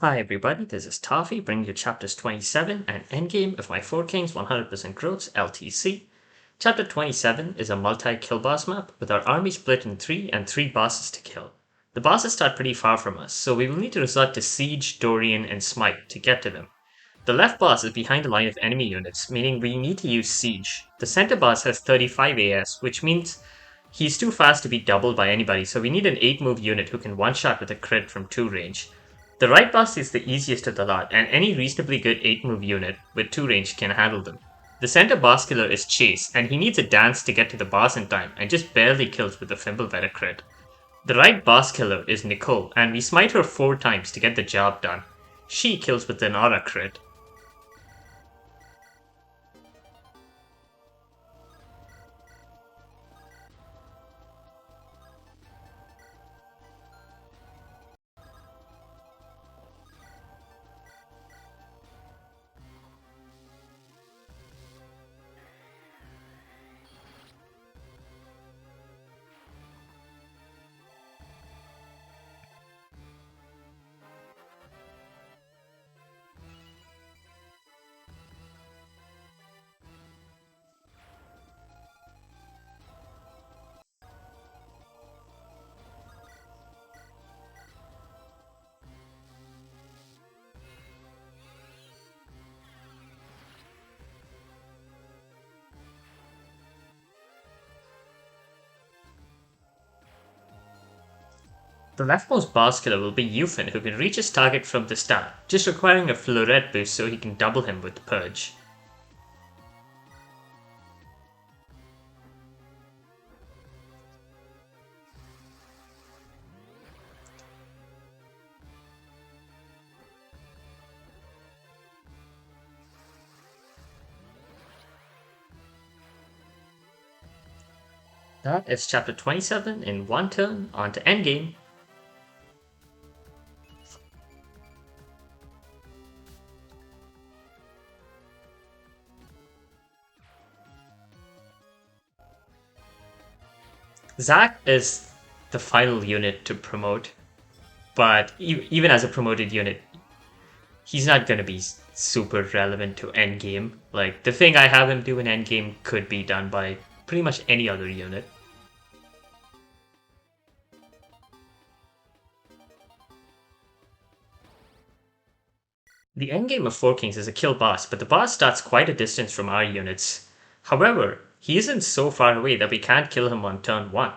Hi everybody, this is Toffee bringing you chapters 27 and Endgame of my 4 Kings 100% Growths LTC. Chapter 27 is a multi-kill boss map with our army split in 3 and 3 bosses to kill. The bosses start pretty far from us, so we will need to resort to Siege, Dorian, and Smite to get to them. The left boss is behind the line of enemy units, meaning we need to use Siege. The center boss has 35 AS, which means he's too fast to be doubled by anybody, so we need an 8 move unit who can one-shot with a crit from 2 range. The right boss is the easiest of the lot, and any reasonably good 8 move unit with 2 range can handle them. The center boss killer is Chase, and he needs a dance to get to the boss in time, and just barely kills with the Fimbulvetter crit. The right boss killer is Nicole, and we smite her 4 times to get the job done. She kills with an aura crit. The leftmost boss killer will be Yufin, who can reach his target from the start, just requiring a Florette boost so he can double him with Purge. That is chapter 27 in one turn, on to Endgame. Zack is the final unit to promote, but even as a promoted unit, he's not going to be super relevant to Endgame. Like, the thing I have him do in Endgame could be done by pretty much any other unit. The endgame of Four Kings is a kill boss, but the boss starts quite a distance from our units. However, he isn't so far away that we can't kill him on turn 1.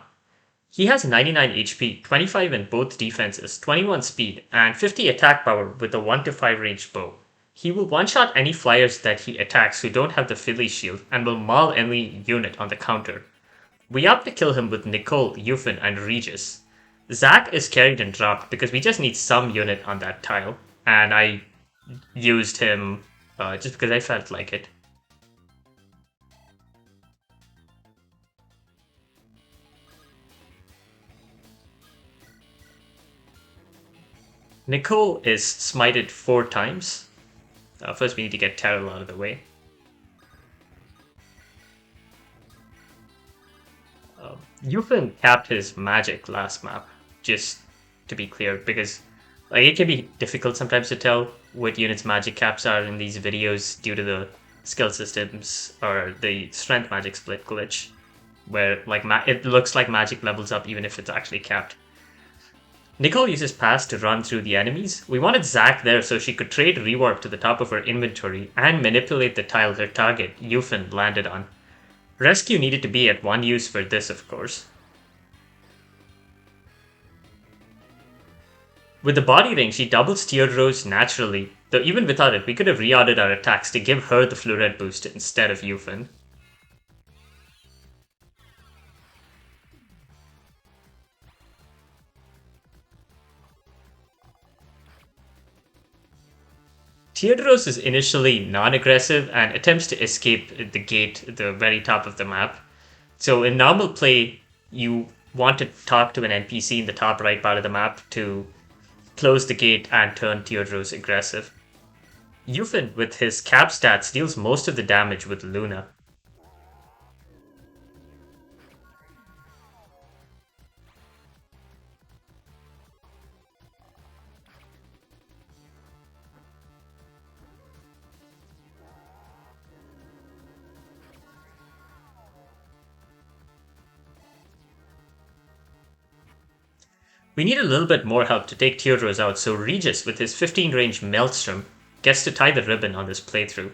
He has 99 HP, 25 in both defenses, 21 speed, and 50 attack power with a 1 to 5 range bow. He will one-shot any flyers that he attacks who don't have the Philly shield, and will maul any unit on the counter. We opt to kill him with Nicole, Yufin, and Regis. Zack is carried and dropped because we just need some unit on that tile, and I used him just because I felt like it. Nicole is smited 4 times. First, we need to get Terrell out of the way. Yufin capped his magic last map, just to be clear, because like it can be difficult sometimes to tell what units magic caps are in these videos due to the skill systems or the strength magic split glitch, where like it looks like magic levels up even if it's actually capped. Nicole uses pass to run through the enemies. We wanted Zack there so she could trade rewarp to the top of her inventory and manipulate the tile her target, Yufin, landed on. Rescue needed to be at 1 use for this, of course. With the body ring, she doubles tiered rows naturally, though even without it, we could have reordered our attacks to give her the Fluoride boost instead of Yufin. Theodoros is initially non-aggressive and attempts to escape the gate at the very top of the map. So in normal play, you want to talk to an NPC in the top right part of the map to close the gate and turn Theodoros aggressive. Yufin, with his cap stats, deals most of the damage with Luna. We need a little bit more help to take Theodros out, so Regis, with his 15 range Maelstrom, gets to tie the ribbon on this playthrough.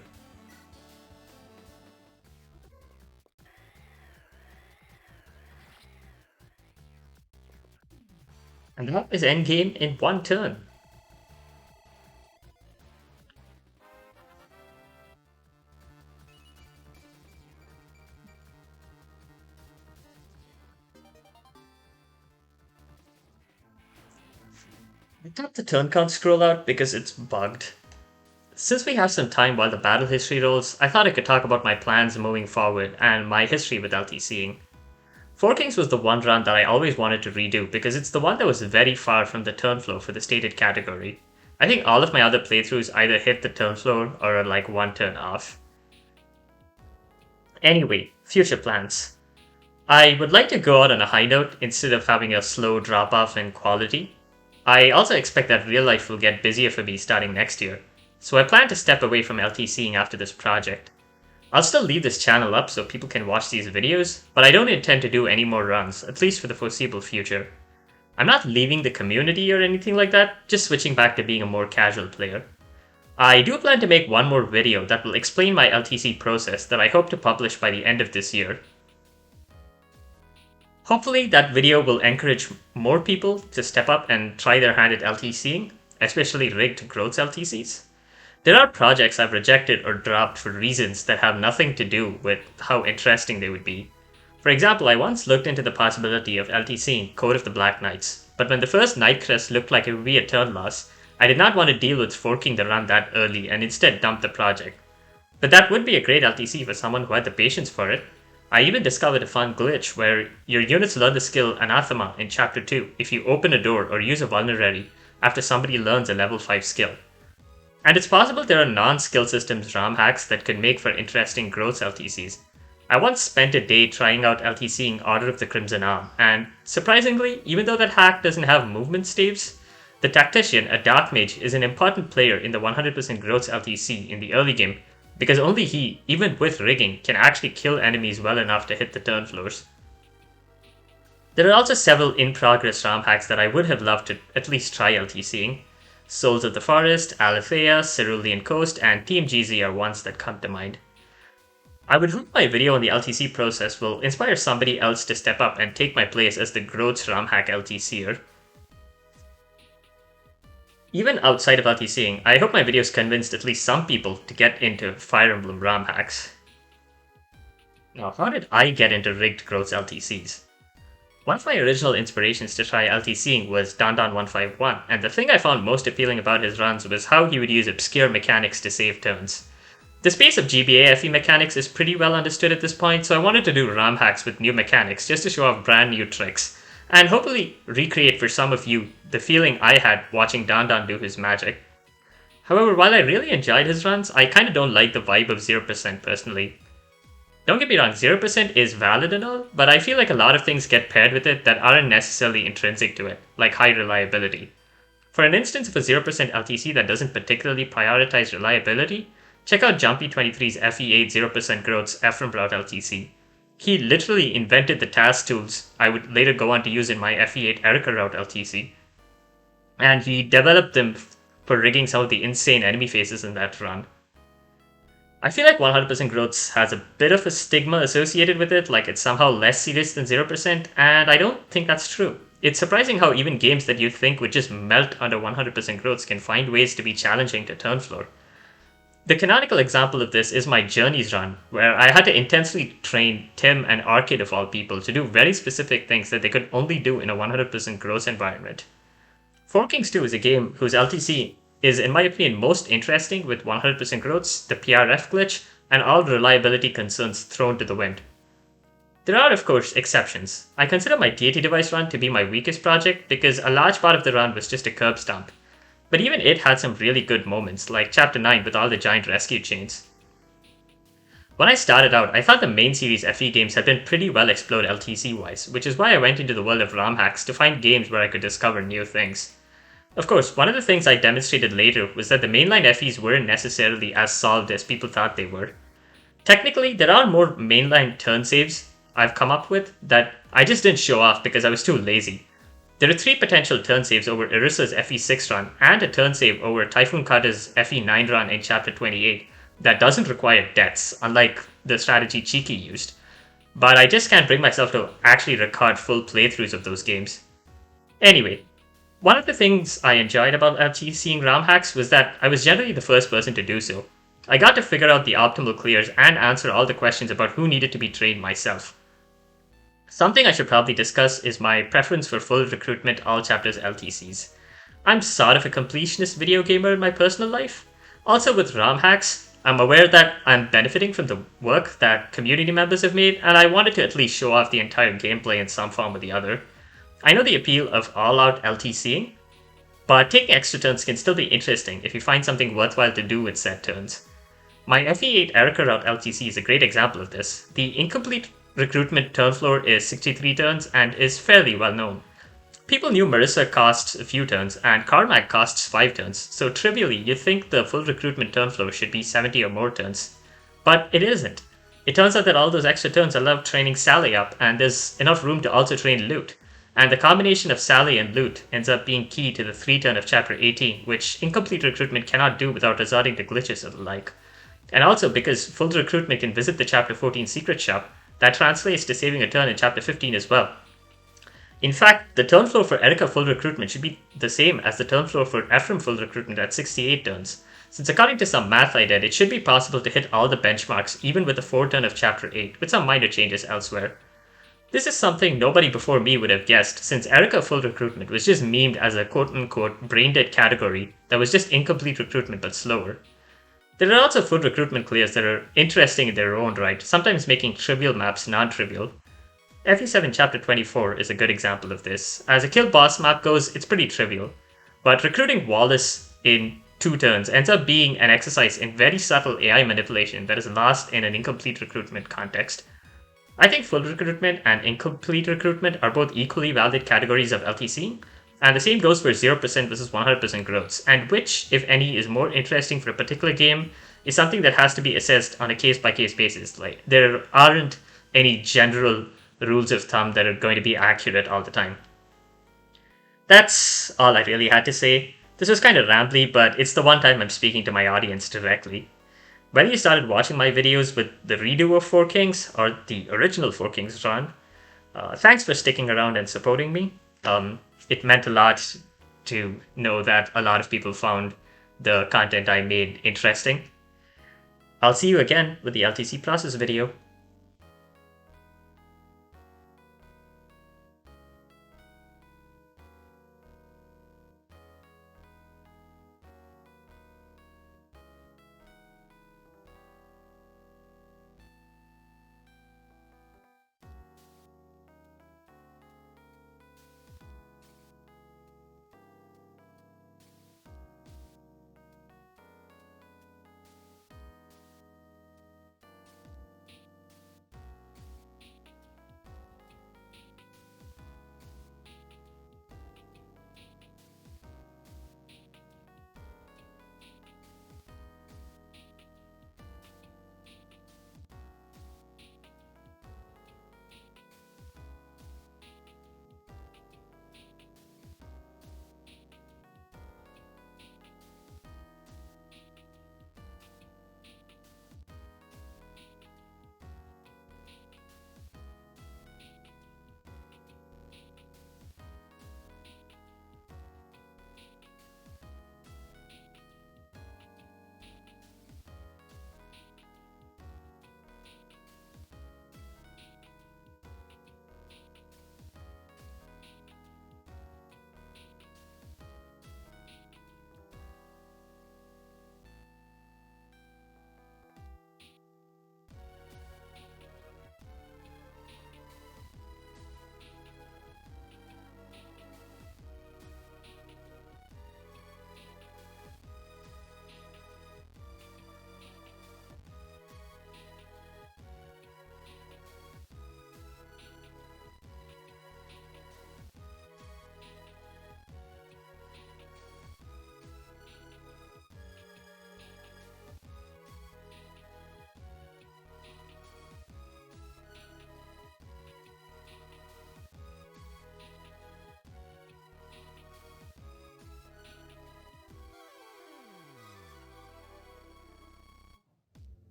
And that is Endgame in one turn. I thought the turn count scroll out because it's bugged. Since we have some time while the battle history rolls, I thought I could talk about my plans moving forward and my history with LTCing. Four Kings was the one run that I always wanted to redo because it's the one that was very far from the turn flow for the stated category. I think all of my other playthroughs either hit the turn floor or are like one turn off. Anyway, future plans. I would like to go out on a high note instead of having a slow drop off in quality. I also expect that real life will get busier for me starting next year, so I plan to step away from LTCing after this project. I'll still leave this channel up so people can watch these videos, but I don't intend to do any more runs, at least for the foreseeable future. I'm not leaving the community or anything like that, just switching back to being a more casual player. I do plan to make one more video that will explain my LTC process that I hope to publish by the end of this year. Hopefully that video will encourage more people to step up and try their hand at LTCing, especially rigged growth LTCs. There are projects I've rejected or dropped for reasons that have nothing to do with how interesting they would be. For example, I once looked into the possibility of LTCing Code of the Black Knights, but when the first Night Crest looked like it would be a turn loss, I did not want to deal with forking the run that early and instead dumped the project. But that would be a great LTC for someone who had the patience for it. I even discovered a fun glitch where your units learn the skill Anathema in Chapter 2 if you open a door or use a vulnerary after somebody learns a level 5 skill. And it's possible there are non-skill systems ROM hacks that could make for interesting growth LTCs. I once spent a day trying out LTCing Order of the Crimson Arm, and surprisingly, even though that hack doesn't have movement staves, the Tactician, a Dark Mage, is an important player in the 100% growth LTC in the early game, because only he, even with rigging, can actually kill enemies well enough to hit the turn floors. There are also several in-progress ROM hacks that I would have loved to at least try LTCing. Souls of the Forest, Alethea, Cerulean Coast, and Team GZ are ones that come to mind. I would hope my video on the LTC process will inspire somebody else to step up and take my place as the growth ROM hack LTCer. Even outside of LTCing, I hope my videos convinced at least some people to get into Fire Emblem ROM hacks. Now, how did I get into rigged growth LTCs? One of my original inspirations to try LTCing was Dandan151, and the thing I found most appealing about his runs was how he would use obscure mechanics to save turns. The space of GBA FE mechanics is pretty well understood at this point, so I wanted to do ROM hacks with new mechanics just to show off brand new tricks, and hopefully recreate for some of you the feeling I had watching Dandan do his magic. However, while I really enjoyed his runs, I kinda don't like the vibe of 0% personally. Don't get me wrong, 0% is valid and all, but I feel like a lot of things get paired with it that aren't necessarily intrinsic to it, like high reliability. For an instance of a 0% LTC that doesn't particularly prioritize reliability, check out Jumpy23's FE8 0% Growth's Ephraim Route LTC. He literally invented the task tools I would later go on to use in my FE8 Erica Route LTC. And he developed them for rigging some of the insane enemy faces in that run. I feel like 100% Growths has a bit of a stigma associated with it, like it's somehow less serious than 0%, and I don't think that's true. It's surprising how even games that you'd think would just melt under 100% Growths can find ways to be challenging to turn floor. The canonical example of this is my Journeys run, where I had to intensely train Tim and Arcade of all people to do very specific things that they could only do in a 100% Growth environment. Four Kings 2 is a game whose LTC is, in my opinion, most interesting with 100% Growths, the PRF glitch, and all reliability concerns thrown to the wind. There are, of course, exceptions. I consider my Deity Device run to be my weakest project because a large part of the run was just a curb stomp. But even it had some really good moments, like Chapter 9 with all the giant rescue chains. When I started out, I thought the main series FE games had been pretty well explored LTC-wise, which is why I went into the world of ROM hacks to find games where I could discover new things. Of course, one of the things I demonstrated later was that the mainline FEs weren't necessarily as solved as people thought they were. Technically, there are more mainline turn saves I've come up with that I just didn't show off because I was too lazy. There are 3 potential turn saves over Irissa's FE6 run and a turn save over Typhoon Kata's FE9 run in Chapter 28 that doesn't require deaths, unlike the strategy Cheeky used. But I just can't bring myself to actually record full playthroughs of those games. Anyway, one of the things I enjoyed about LTCing RAM hacks was that I was generally the first person to do so. I got to figure out the optimal clears and answer all the questions about who needed to be trained myself. Something I should probably discuss is my preference for full recruitment all chapters LTCs. I'm sort of a completionist video gamer in my personal life. Also with RAM hacks, I'm aware that I'm benefiting from the work that community members have made, and I wanted to at least show off the entire gameplay in some form or the other. I know the appeal of all-out LTCing, but taking extra turns can still be interesting if you find something worthwhile to do with said turns. My FE8 Erica route LTC is a great example of this. The incomplete recruitment turn floor is 63 turns and is fairly well known. People knew Marissa costs a few turns and Carmack costs 5 turns, so trivially you'd think the full recruitment turn floor should be 70 or more turns. But it isn't. It turns out that all those extra turns allow training Sally up, and there's enough room to also train Loot. And the combination of Sally and Loot ends up being key to the 3 turn of Chapter 18, which incomplete recruitment cannot do without resorting to glitches and the like. And also, because full recruitment can visit the Chapter 14 secret shop, that translates to saving a turn in Chapter 15 as well. In fact, the turn floor for Erica full recruitment should be the same as the turn floor for Ephraim full recruitment at 68 turns, since according to some math I did, it should be possible to hit all the benchmarks even with the 4 turn of Chapter 8, with some minor changes elsewhere. This is something nobody before me would have guessed, since Erica full recruitment was just memed as a quote-unquote brain-dead category that was just incomplete recruitment but slower. There are also full recruitment clears that are interesting in their own right, sometimes making trivial maps non-trivial. FE7 Chapter 24 is a good example of this. As a kill boss map goes, it's pretty trivial, but recruiting Wallace in 2 turns ends up being an exercise in very subtle AI manipulation that is lost in an incomplete recruitment context. I think full recruitment and incomplete recruitment are both equally valid categories of LTC, and the same goes for 0% versus 100% growths, and which, if any, is more interesting for a particular game is something that has to be assessed on a case-by-case basis. Like, there aren't any general rules of thumb that are going to be accurate all the time. That's all I really had to say. This was kind of rambly, but it's the one time I'm speaking to my audience directly. When you started watching my videos with the redo of 4 Kings, or the original 4 Kings run, thanks for sticking around and supporting me. It meant a lot to know that a lot of people found the content I made interesting. I'll see you again with the LTC process video.